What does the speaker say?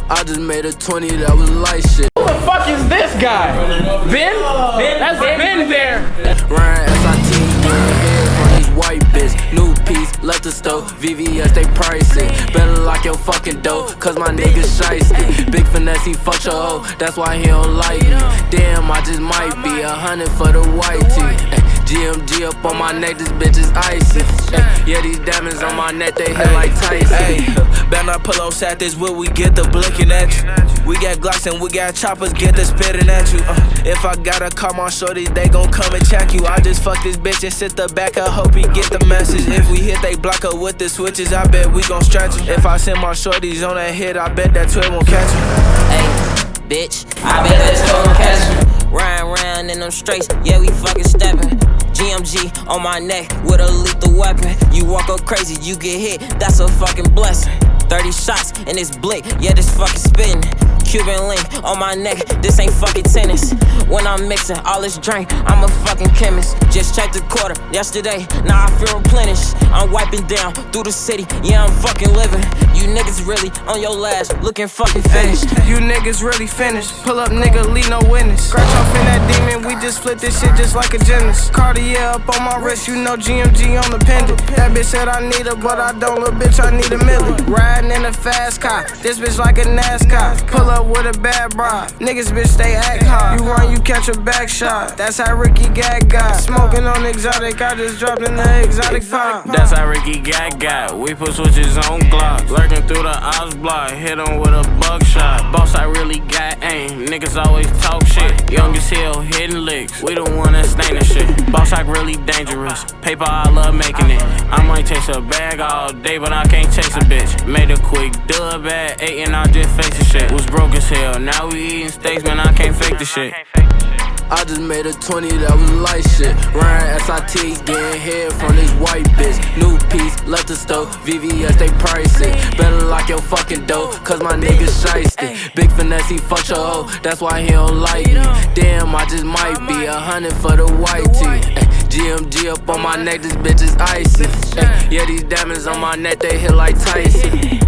I just made a 20, that was light shit. Who the fuck is this guy? Ben? That's Ben there. Ryan SIT, getting head from this white bitch. New piece, left the stove, VVS, they pricey. Better lock your fucking door, cause my nigga shiesty. Big finesse, he fuck your hoe, that's why he don't like me. Damn, I just might be 100 for the white tee. GMG up on my neck, this bitch is icy. Yeah, these diamonds on my neck, they hit like Tyson. Better not pull up at this, will we get the blinking at you? We got Glocks and we got choppers, get the spitting at you. If I gotta call my shorties, they gon' come and check you. I just fuck this bitch and sit the back, I hope he get the message. If we hit they block her with the switches, I bet we gon' stretch him. If I send my shorties on that hit, I bet that 12 won't catch him. Hey, bitch, I bet that 12 won't catch him. Riding round in them straights, yeah, we fucking steppin'. GMG on my neck with a lethal weapon. You walk up crazy, you get hit, that's a fucking blessing. 30 shots in this blick, yeah, this fucking spittin'. Cuban link on my neck, this ain't fucking tennis. When I'm mixing all this drink, I'm a fucking chemist. Just checked the quarter yesterday, now I feel replenished. I'm wiping down through the city, yeah, I'm fucking living. You niggas really on your last, looking fucking finished. You niggas really finished. Pull up, nigga, leave no witness. Scratch off in that demon, we just flip this shit just like a gymnast. Cartier up on my wrist, you know GMG on the pendant. That bitch said I need her, but I don't, little bitch, I need a million. Riding in a fast car, this bitch like a NASCAR. Pull up with a bad bra, niggas bitch they act hard. You run, you catch a back shot, that's how Ricky Gag got. Smoking on exotic, I just dropped in the exotic pot. That's how Ricky Gag got. We put switches on Glocks. Lurking through the ops block, hit him with a buckshot. Boss, I really got aim. Niggas always talk shit. Young as hell, hitting licks. We the one that stain the shit. Boss, I really dangerous. Paper, I love making it. I might chase a bag all day, but I can't chase a bitch. Made a quick dub at 8 and I just faced the shit. Was broke as hell, now we eating steaks, man, I can't fake the shit. I just made a 20, that was light shit. Ryan SIT, getting head from this white bitch. New piece, left the stove, VVS, they pricey. Better lock your fucking door, cause my nigga shiesty. Big finesse, he fuck your hoe, that's why he don't like me. Damn, I just might be 100 for the white tee. GMG up on my neck, this bitch is icy. Yeah, these diamonds on my neck, they hit like Tyson.